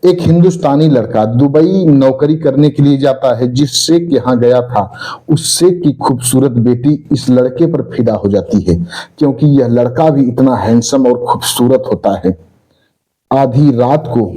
एक हिंदुस्तानी लड़का दुबई नौकरी करने के लिए जाता है। जिस शेख के यहाँ गया था, उस शेख की खूबसूरत बेटी इस लड़के पर फिदा हो जाती है, क्योंकि यह लड़का भी इतना हैंडसम और खूबसूरत होता है। आधी रात को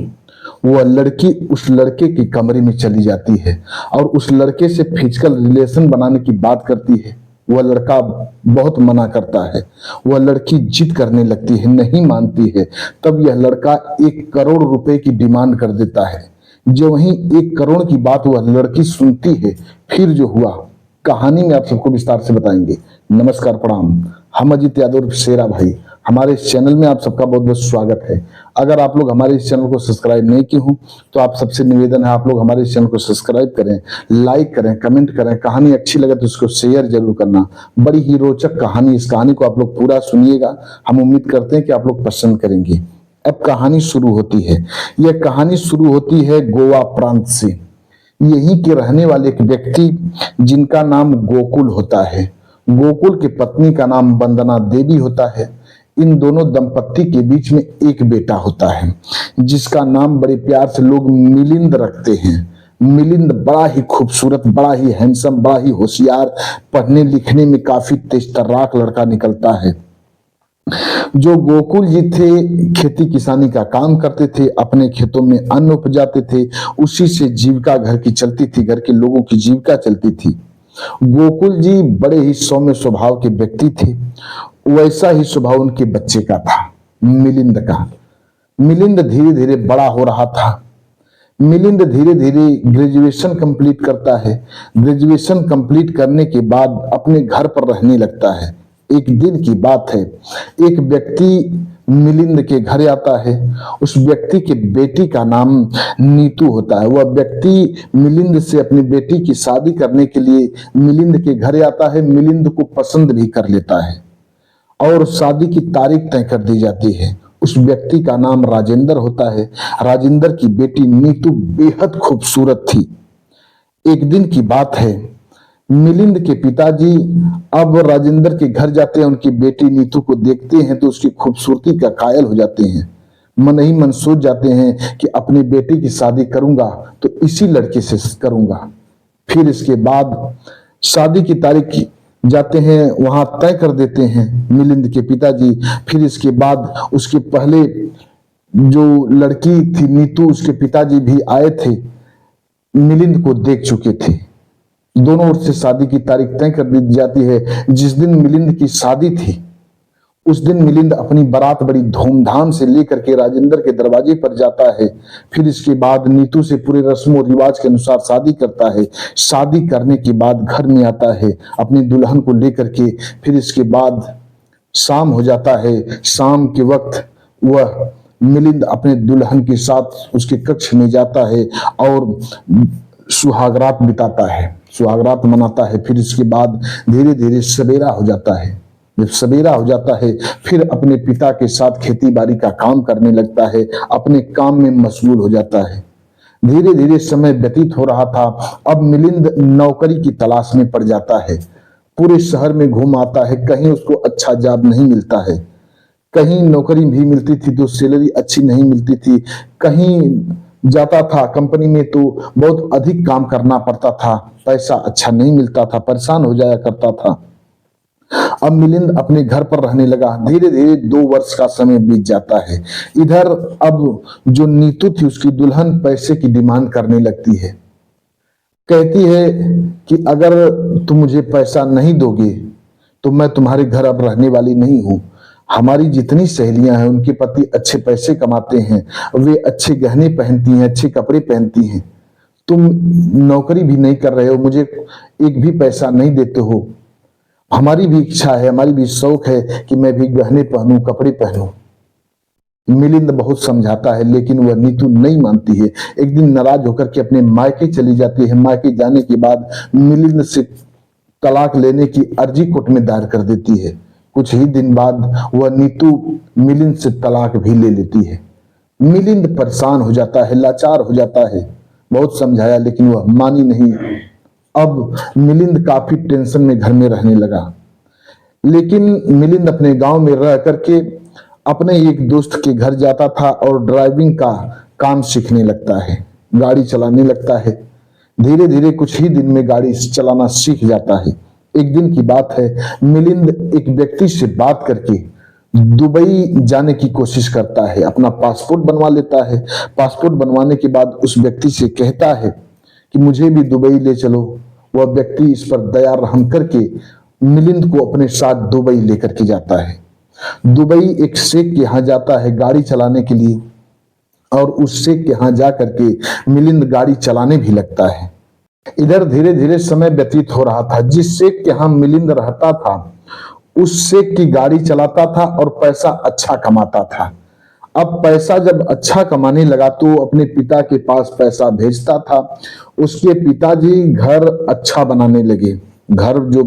वह लड़की उस लड़के के कमरे में चली जाती है और उस लड़के से फिजिकल रिलेशन बनाने की बात करती है। वह लड़का बहुत मना करता है। वह लड़की जिद करने लगती है, नहीं मानती है। तब यह लड़का 1 करोड़ रुपए की डिमांड कर देता है। जो वहीं 1 करोड़ की बात वह लड़की सुनती है, फिर जो हुआ कहानी में आप सबको विस्तार से बताएंगे। नमस्कार, प्रणाम। हम अजीत यादव शेरा भाई, हमारे इस चैनल में आप सबका बहुत बहुत स्वागत है। अगर आप लोग हमारे इस चैनल को सब्सक्राइब नहीं किए हो तो आप सबसे निवेदन है आप लोग हमारे इस चैनल को सब्सक्राइब करें, लाइक करें, कमेंट करें। कहानी अच्छी लगे तो उसको शेयर जरूर करना। बड़ी ही रोचक कहानी, इस कहानी को आप लोग पूरा सुनिएगा। हम उम्मीद करते हैं कि आप लोग पसंद करेंगे। अब कहानी शुरू होती है। यह कहानी शुरू होती है गोवा प्रांत से। यहीं के रहने वाले एक व्यक्ति जिनका नाम गोकुल होता है। गोकुल की पत्नी का नाम वंदना देवी होता है। इन दोनों दंपत्ति के बीच में एक बेटा होता है जिसका नाम बड़े प्यार से लोग मिलिंद रखते हैं। मिलिंद बड़ा ही खूबसूरत, बड़ा ही हैंडसम, बड़ा ही होशियार, पढ़ने लिखने में काफी तेज तर्राक लड़का निकलता है। जो गोकुल जी थे, खेती किसानी का काम करते थे, अपने खेतों में अन्न उपजाते थे, उसी से जीविका घर की चलती थी, घर के लोगों की जीविका चलती थी। गोकुल जी बड़े ही सौम्य स्वभाव के व्यक्ति थे। वैसा ही स्वभाव उनके बच्चे का था, मिलिंद का। मिलिंद धीरे धीरे बड़ा हो रहा था। मिलिंद धीरे धीरे ग्रेजुएशन कंप्लीट करता है। ग्रेजुएशन कंप्लीट करने के बाद अपने घर पर रहने लगता है। एक दिन की बात है, एक व्यक्ति मिलिंद के घर आता है। उस व्यक्ति के बेटी का नाम नीतू होता है। वह व्यक्ति मिलिंद से अपनी बेटी की शादी करने के लिए मिलिंद के घर आता है। मिलिंद को पसंद भी कर लेता है और शादी की तारीख तय कर दी जाती है। उस व्यक्ति का नाम राजेंद्र होता है। राजेंद्र की बेटी नीतू बेहद खूबसूरत थी। एक दिन की बात है, मिलिंद के पिताजी अब राजेंद्र के घर जाते हैं। उनकी बेटी नीतू को देखते हैं तो उसकी खूबसूरती का कायल हो जाते हैं। मन ही मन सोच जाते हैं कि अपनी बेटी की शादी करूंगा तो इसी लड़के से करूंगा। फिर इसके बाद शादी की तारीख जाते हैं, वहां तय कर देते हैं मिलिंद के पिताजी। फिर इसके बाद उसके पहले जो लड़की थी नीतू, उसके पिताजी भी आए थे, मिलिंद को देख चुके थे। दोनों ओर से शादी की तारीख तय कर दी जाती है। जिस दिन मिलिंद की शादी थी उस दिन मिलिंद अपनी बारात बड़ी धूमधाम से लेकर के राजेंद्र के दरवाजे पर जाता है। फिर इसके बाद नीतू से पूरे रस्म और रिवाज के अनुसार शादी करता है। शादी करने के बाद घर में आता है अपनी दुल्हन को लेकर के। फिर इसके बाद शाम हो जाता है। शाम के वक्त वह मिलिंद अपने दुल्हन के साथ उसके कक्ष में जाता है और सुहागरात बिताता है, सुहागरात मनाता है। फिर इसके बाद धीरे धीरे सवेरा हो जाता है। जब सवेरा हो जाता है फिर अपने पिता के साथ खेती बाड़ी का काम करने लगता है, अपने काम में मशगूल हो जाता है। धीरे धीरे समय व्यतीत हो रहा था। अब मिलिंद नौकरी की तलाश में पड़ जाता है। पूरे शहर में घूम आता है, कहीं उसको अच्छा जॉब नहीं मिलता है। कहीं नौकरी भी मिलती थी तो सैलरी अच्छी नहीं मिलती थी। कहीं जाता था कंपनी में तो बहुत अधिक काम करना पड़ता था, पैसा अच्छा नहीं मिलता था, परेशान हो जाया करता था। अब मिलिंद अपने घर पर रहने लगा। धीरे धीरे 2 वर्ष का समय बीत जाता है। इधर अब जो नीतू थी उसकी दुल्हन पैसे की डिमांड करने लगती है। कहती है कि अगर तुम मुझे पैसा नहीं दोगे तो मैं तुम्हारे घर अब रहने वाली नहीं हूं। हमारी जितनी सहेलियां हैं उनके पति अच्छे पैसे कमाते हैं, वे अच्छे गहने पहनती हैं, अच्छे कपड़े पहनती हैं। तुम नौकरी भी नहीं कर रहे हो, मुझे एक भी पैसा नहीं देते हो। हमारी भी इच्छा है, हमारी भी शौक है कि मैं भी गहने पहनूं, कपड़े पहनूं। मिलिंद बहुत समझाता है लेकिन वह नीतू नहीं मानती है। एक दिन नाराज होकर के अपने मायके चली जाती है। मायके जाने के बाद मिलिंद से तलाक लेने की अर्जी कोर्ट में दायर कर देती है। कुछ ही दिन बाद वह नीतू मिलिंद से तलाक भी ले लेती है। मिलिंद परेशान हो जाता है, लाचार हो जाता है। बहुत समझाया लेकिन वह मानी नहीं। अब मिलिंद काफी टेंशन में घर में रहने लगा। लेकिन मिलिंद अपने गांव में रह करके अपने एक दोस्त के घर जाता था और ड्राइविंग का काम सीखने लगता है, गाड़ी चलाने लगता है। धीरे धीरे कुछ ही दिन में गाड़ी चलाना सीख जाता है। एक दिन की बात है, मिलिंद एक व्यक्ति से बात करके दुबई जाने की कोशिश करता है, अपना पासपोर्ट बनवा लेता है। पासपोर्ट बनवाने के बाद उस व्यक्ति से कहता है कि मुझे भी दुबई ले चलो। वह व्यक्ति इस पर दया रहम करके मिलिंद को अपने साथ दुबई लेकर के जाता है। दुबई एक शेख के यहाँ जाता है गाड़ी चलाने के लिए, और उस शेख के यहाँ जा करके मिलिंद गाड़ी चलाने भी लगता है। इधर धीरे धीरे समय व्यतीत हो रहा था। जिस शेख के यहाँ मिलिंद रहता था उस शेख की गाड़ी चलाता था और पैसा अच्छा कमाता था। अब पैसा जब अच्छा कमाने लगा तो अपने पिता के पास पैसा भेजता था। उसके पिताजी घर अच्छा बनाने लगे, घर जो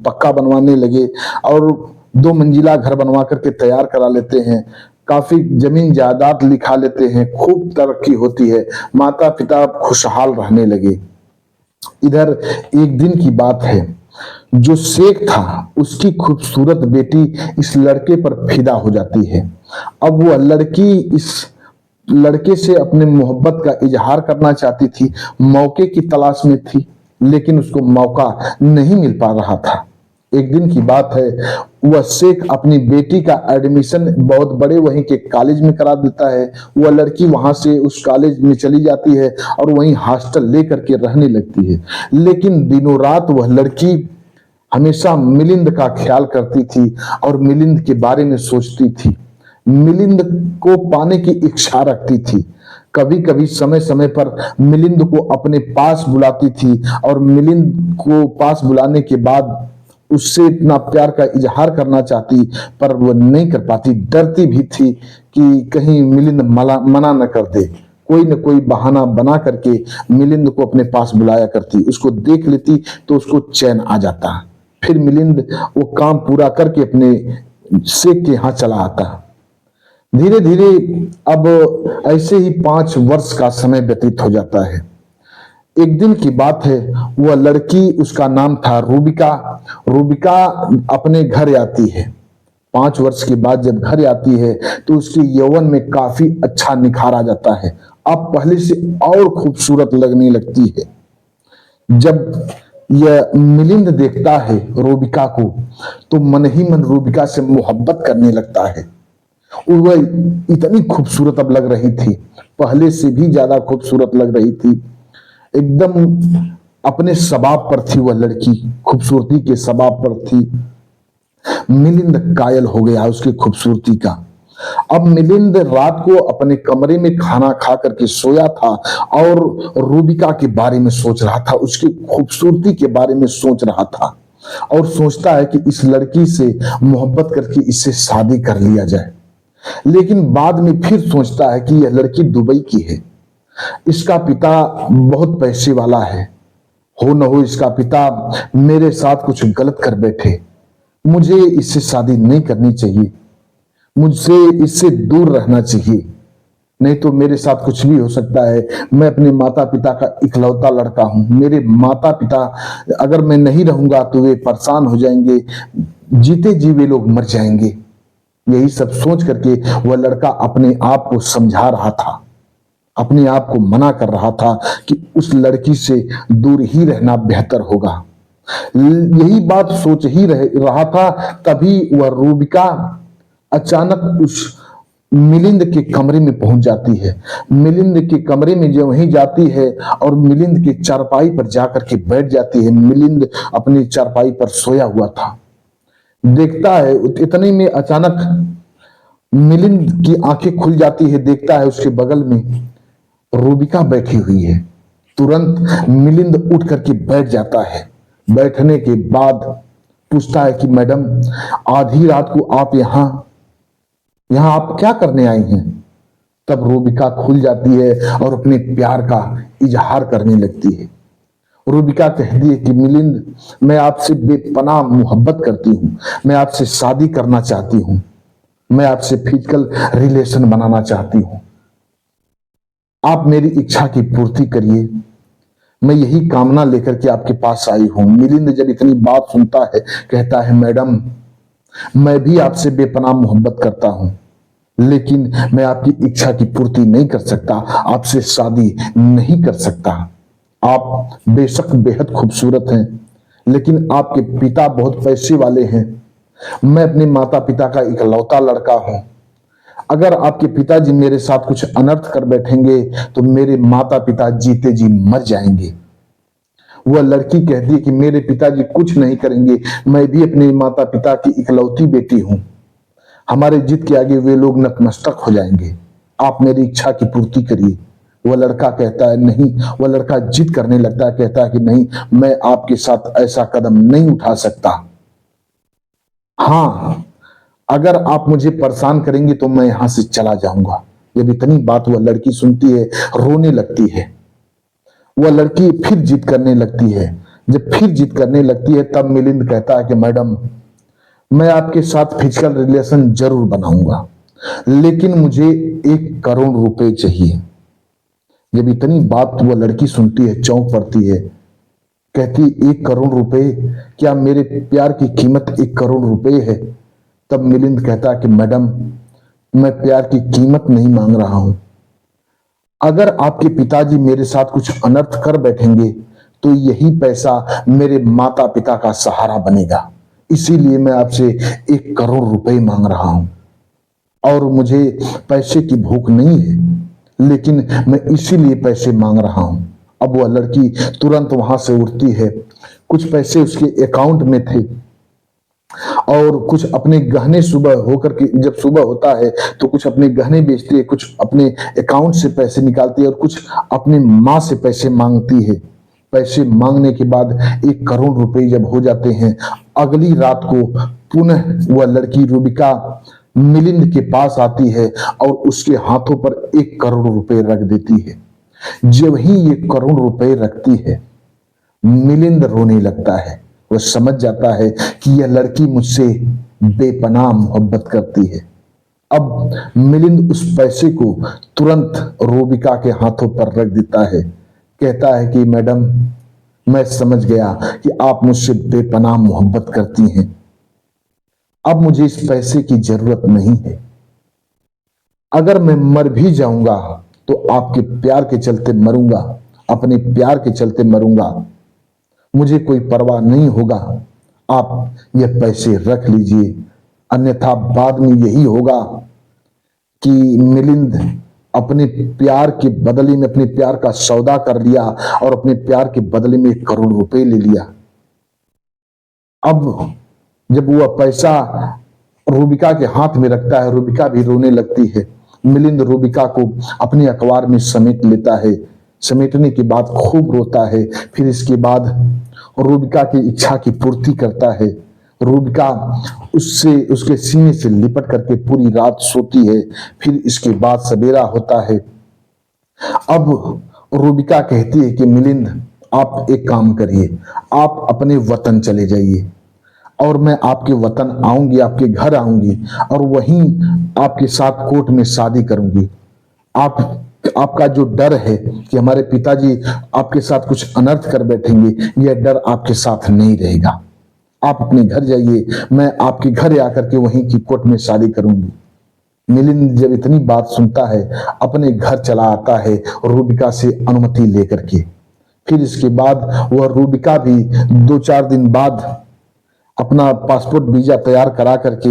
पक्का बनवाने लगे और 2 मंजिला घर बनवा करके तैयार करा लेते हैं। काफी जमीन जायदाद लिखा लेते हैं, खूब तरक्की होती है, माता पिता खुशहाल रहने लगे। इधर एक दिन की बात है, जो शेख था उसकी खूबसूरत बेटी इस लड़के पर फिदा हो जाती है। अब वह लड़की इस लड़के से अपने मोहब्बत का इजहार करना चाहती थी, मौके की तलाश में थी, लेकिन उसको मौका नहीं मिल पा रहा था। एक दिन की बात है, वह शेख अपनी बेटी का एडमिशन बहुत बड़े वहीं के कॉलेज में करा देता है। वह लड़की वहां से उस कॉलेज में चली जाती है और वहीं हॉस्टल लेकर के रहने लगती है। लेकिन दिनों रात वह लड़की हमेशा मिलिंद का ख्याल करती थी और मिलिंद के बारे में सोचती थी, मिलिंद को पाने की इच्छा रखती थी। कभी कभी समय समय पर मिलिंद को अपने पास बुलाती थी और मिलिंद को पास बुलाने के बाद उससे इतना प्यार का इजहार करना चाहती, पर वो नहीं कर पाती। डरती भी थी कि कहीं मिलिंद मना न कर दे। कोई न कोई बहाना बना करके मिलिंद को अपने पास बुलाया करती, उसको देख लेती तो उसको चैन आ जाता। फिर मिलिंद वो काम पूरा करके अपने शेख के यहाँ चला आता। धीरे धीरे अब ऐसे ही 5 वर्ष का समय व्यतीत हो जाता है। एक दिन की बात है, वह लड़की, उसका नाम था रूबिका। रूबिका अपने घर आती है। 5 वर्ष के बाद जब घर आती है तो उसके यौवन में काफी अच्छा निखार आ जाता है। अब पहले से और खूबसूरत लगने लगती है। जब यह मिलिंद देखता है रूबिका को तो मन ही मन रूबिका से मोहब्बत करने लगता है। और वह इतनी खूबसूरत अब लग रही थी, पहले से भी ज्यादा खूबसूरत लग रही थी। एकदम अपने सबाब पर थी वह लड़की, खूबसूरती के सबाब पर थी। मिलिंद कायल हो गया उसकी खूबसूरती का। अब मिलिंद रात को अपने कमरे में खाना खा करके सोया था और रूबिका के बारे में सोच रहा था, उसकी खूबसूरती के बारे में सोच रहा था और सोचता है कि इस लड़की से मोहब्बत करके इससे शादी कर लिया जाए। लेकिन बाद में फिर सोचता है कि यह लड़की दुबई की है, इसका पिता बहुत पैसे वाला है, हो न हो इसका पिता मेरे साथ कुछ गलत कर बैठे, मुझे इससे शादी नहीं करनी चाहिए, मुझसे इससे दूर रहना चाहिए, नहीं तो मेरे साथ कुछ भी हो सकता है। मैं अपने माता पिता का इकलौता लड़का हूं, मेरे माता पिता अगर मैं नहीं रहूंगा तो वे परेशान हो जाएंगे, जीते जी वे लोग मर जाएंगे। यही सब सोच करके वह लड़का अपने आप को समझा रहा था, अपने आप को मना कर रहा था कि उस लड़की से दूर ही रहना बेहतर होगा। यही बात सोच ही रहा था, तभी वह रूबिका अचानक उस मिलिंद के कमरे में पहुंच जाती है। मिलिंद के कमरे में जो वहीं जाती है और मिलिंद के चारपाई पर जाकर के बैठ जाती है। मिलिंद अपनी चारपाई पर सोया हुआ था, देखता है इतने में अचानक मिलिंद की आंखें खुल जाती है, देखता है उसके बगल में रूबिका बैठी हुई है। तुरंत मिलिंद उठ करके बैठ जाता है। बैठने के बाद पूछता है कि मैडम, आधी रात को आप यहां आप क्या करने आई हैं? तब रूबिका खुल जाती है और अपने प्यार का इजहार करने लगती है। रूबिका कहती है कि मिलिंद, मैं आपसे बेपनाह मोहब्बत करती हूं, मैं आपसे शादी करना चाहती हूं, मैं आपसे फिजिकल रिलेशन बनाना चाहती हूं, आप मेरी इच्छा की पूर्ति करिए, मैं यही कामना लेकर के आपके पास आई हूं। मिलिंद जब इतनी बात सुनता है कहता है, मैडम मैं भी आपसे बेपनाह मोहब्बत करता हूं, लेकिन मैं आपकी इच्छा की पूर्ति नहीं कर सकता, आपसे शादी नहीं कर सकता। आप बेशक बेहद खूबसूरत हैं, लेकिन आपके पिता बहुत पैसे वाले हैं। मैं अपने माता पिता का इकलौता लड़का हूं। अगर आपके पिताजी मेरे साथ कुछ अनर्थ कर बैठेंगे तो मेरे माता पिता जीते जी मर जाएंगे। वह लड़की कहती है कि मेरे पिताजी कुछ नहीं करेंगे, मैं भी अपने माता पिता की इकलौती बेटी हूं। हमारे जिद के आगे वे लोग नतमस्तक हो जाएंगे। आप मेरी इच्छा की पूर्ति करिए। वह लड़का कहता है नहीं, वह लड़का जिद करने लगता है, कहता है कि नहीं, मैं आपके साथ ऐसा कदम नहीं उठा सकता। हाँ, अगर आप मुझे परेशान करेंगे तो मैं यहां से चला जाऊंगा। जब इतनी बात वह लड़की सुनती है, रोने लगती है। वह लड़की फिर जिद करने लगती है। जब फिर जिद करने लगती है तब मिलिंद कहता है कि मैडम, मैं आपके साथ फिजिकल रिलेशन जरूर बनाऊंगा, लेकिन मुझे 1 करोड़ रुपए चाहिए। जब इतनी बात वह लड़की सुनती है, चौंक पड़ती है, कहती 1 करोड़ रुपए, क्या मेरे प्यार की कीमत 1 करोड़ रुपए है? तब मिलिंद कहता कि मैडम, मैं प्यार की कीमत नहीं मांग रहा हूं। अगर आपके पिताजी मेरे साथ कुछ अनर्थ कर बैठेंगे तो यही पैसा मेरे माता पिता का सहारा बनेगा। इसीलिए मैं आपसे 1 करोड़ रुपए मांग रहा हूं। और मुझे पैसे की भूख नहीं है, लेकिन मैं इसीलिए पैसे मांग रहा हूं। अब वह लड़की तुरंत वहां से उठती है। कुछ पैसे उसके अकाउंट में थे और कुछ अपने गहने, सुबह होकर के जब सुबह होता है तो कुछ अपने गहने बेचती है, कुछ अपने अकाउंट से पैसे निकालती है और कुछ अपनी माँ से पैसे मांगती है। पैसे मांगने के बाद 1 करोड़ रुपए जब हो जाते हैं, अगली रात को पुनः वह लड़की रूबिका मिलिंद के पास आती है और उसके हाथों पर 1 करोड़ रुपए रख देती है। जब ही 1 करोड़ रुपए रखती है, मिलिंद रोने लगता है। वह समझ जाता है कि यह लड़की मुझसे बेपनाह मोहब्बत करती है। अब मिलिंद उस पैसे को तुरंत रूबिका के हाथों पर रख देता है। कहता है कि मैडम, मैं समझ गया कि आप मुझसे बेपनाह मोहब्बत करती हैं। अब मुझे इस पैसे की जरूरत नहीं है। अगर मैं मर भी जाऊंगा तो आपके प्यार के चलते मरूंगा, अपने प्यार के चलते मरूंगा। मुझे कोई परवाह नहीं होगा। आप ये पैसे रख लीजिए, अन्यथा बाद में यही होगा कि मिलिंद अपने प्यार के बदले में अपने प्यार का सौदा कर लिया और अपने प्यार के बदले में 1 करोड़ रुपए ले लिया। अब जब वह पैसा रूबिका के हाथ में रखता है, रूबिका भी रोने लगती है। मिलिंद रूबिका को अपने अखबार में समेट लेता है। समेटने के बाद खूब रोता है। फिर इसके बाद रूबिका की इच्छा की पूर्ति करता है। रूबिका उससे, उसके सीने से लिपट करके पूरी रात सोती है। फिर इसके बाद सवेरा होता है। अब रूबिका कहती है कि मिलिंद, आप एक काम करिए, आप अपने वतन चले जाइए और मैं आपके वतन आऊंगी, आपके घर आऊंगी और वहीं आपके साथ कोर्ट में शादी करूंगी। आपका जो डर है कि हमारे पिताजी आपके साथ कुछ अनर्थ कर बैठेंगे, यह डर आपके साथ नहीं रहेगा। आप अपने घर जाइए, मैं आपके घर आकर के वहीं की कोर्ट में शादी करूंगी। मिलिंद जब इतनी बात सुनता है, अपने घर चला आता है रूबिका से अनुमति लेकर के। फिर इसके बाद वह रूबिका भी 2-4 दिन बाद अपना पासपोर्ट वीजा तैयार करा करके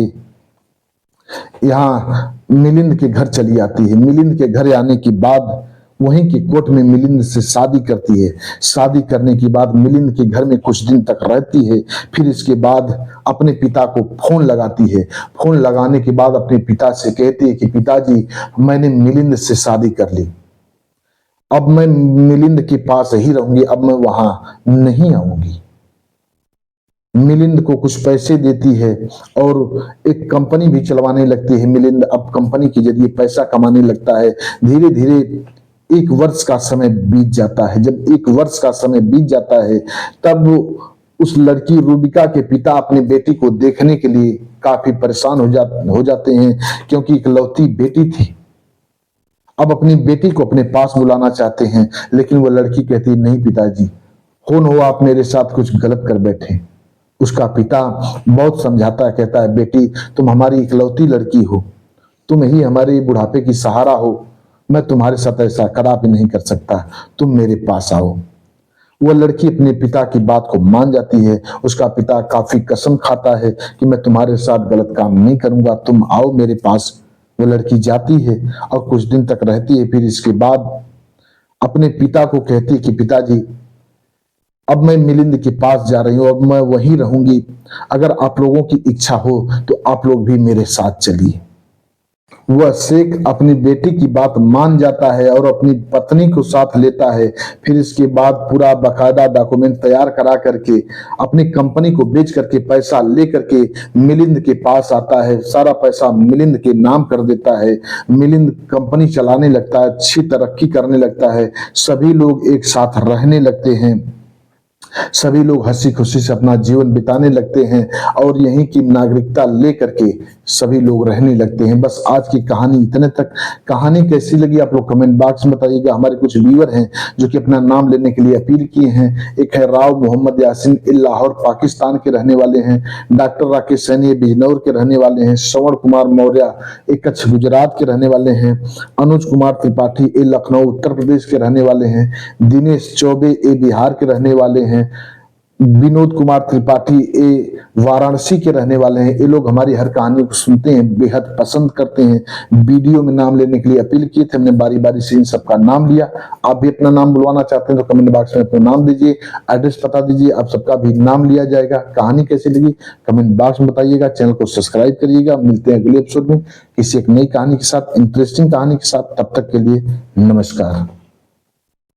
यहाँ मिलिंद के घर चली आती है। मिलिंद के घर आने के बाद वहीं की कोर्ट में मिलिंद से शादी करती है। शादी करने के बाद मिलिंद के घर में कुछ दिन तक रहती है। फिर इसके बाद अपने पिता को फोन लगाती है। फोन लगाने के बाद अपने पिता से कहती है कि पिताजी, मैंने मिलिंद से शादी कर ली, अब मैं मिलिंद के पास ही रहूंगी, अब मैं वहां नहीं आऊंगी। मिलिंद को कुछ पैसे देती है और एक कंपनी भी चलवाने लगती है। मिलिंद अब कंपनी के जरिए पैसा कमाने लगता है। धीरे धीरे 1 वर्ष का समय बीत जाता है। जब 1 वर्ष का समय बीत जाता है तब उस लड़की रूबिका के पिता अपनी बेटी को देखने के लिए काफी परेशान हो जाते हैं, क्योंकि इकलौती बेटी थी। अब अपनी बेटी को अपने पास बुलाना चाहते हैं, लेकिन वो लड़की कहती नहीं पिताजी, कौन हो आप, मेरे साथ कुछ गलत कर बैठे। उसका पिता बहुत समझाता है, कहता है बेटी, तुम हमारी इकलौती लड़की हो, तुम ही हमारे बुढ़ापे की सहारा हो, मैं तुम्हारे साथ ऐसा कदापि नहीं कर सकता, तुम मेरे पास आओ। वह लड़की अपने पिता की बात को मान जाती है। उसका पिता काफी कसम खाता है कि मैं तुम्हारे साथ गलत काम नहीं करूंगा, तुम आओ मेरे पास। वो लड़की जाती है और कुछ दिन तक रहती है। फिर इसके बाद अपने पिता को कहती है कि पिताजी, अब मैं मिलिंद के पास जा रही हूं, अब मैं वहीं रहूंगी। अगर आप लोगों की इच्छा हो तो आप लोग भी मेरे साथ चलिए। वह शेख अपनी बेटी की बात मान जाता है और अपनी पत्नी को साथ लेता है। फिर इसके बाद पूरा बाकायदा डॉक्यूमेंट तैयार करा करके अपनी कंपनी को बेच करके पैसा ले करके मिलिंद के पास आता है। सारा पैसा मिलिंद के नाम कर देता है। मिलिंद कंपनी चलाने लगता है, अच्छी तरक्की करने लगता है। सभी लोग एक साथ रहने लगते हैं। सभी लोग हंसी खुशी से अपना जीवन बिताने लगते हैं और यहीं की नागरिकता लेकर के सभी लोग रहने लगते हैं। बस आज की कहानी इतने तक। कहानी कैसी लगी आप लोग कमेंट बॉक्स में बताइएगा। हमारे कुछ व्यूअर हैं जो कि अपना नाम लेने के लिए अपील किए हैं। एक है राव मोहम्मद यासीन, लाहौर पाकिस्तान के रहने वाले हैं। डॉक्टर राकेश सैनी बिजनौर के रहने वाले हैं। श्रवण कुमार मौर्य कच्छ गुजरात के रहने वाले हैं। अनुज कुमार त्रिपाठी लखनऊ उत्तर प्रदेश के रहने वाले हैं। दिनेश चौबे बिहार के रहने वाले हैं। विनोद कुमार त्रिपाठी वाराणसी के रहने वाले हैं। ये लोग हमारी हर कहानी को सुनते हैं, बेहद पसंद करते हैं। वीडियो में नाम लेने के लिए अपील किए थे, हमने बारी बारी से इन सबका नाम लिया। आप भी अपना नाम बुलवाना चाहते हैं तो कमेंट बॉक्स में अपना नाम दीजिए, एड्रेस बता दीजिए, आप सबका भी नाम लिया जाएगा। कहानी कैसी लगी कमेंट बॉक्स में बताइएगा। चैनल को सब्सक्राइब करिएगा। मिलते हैं अगले एपिसोड में किसी एक नई कहानी के साथ, इंटरेस्टिंग कहानी के साथ। तब तक के लिए नमस्कार।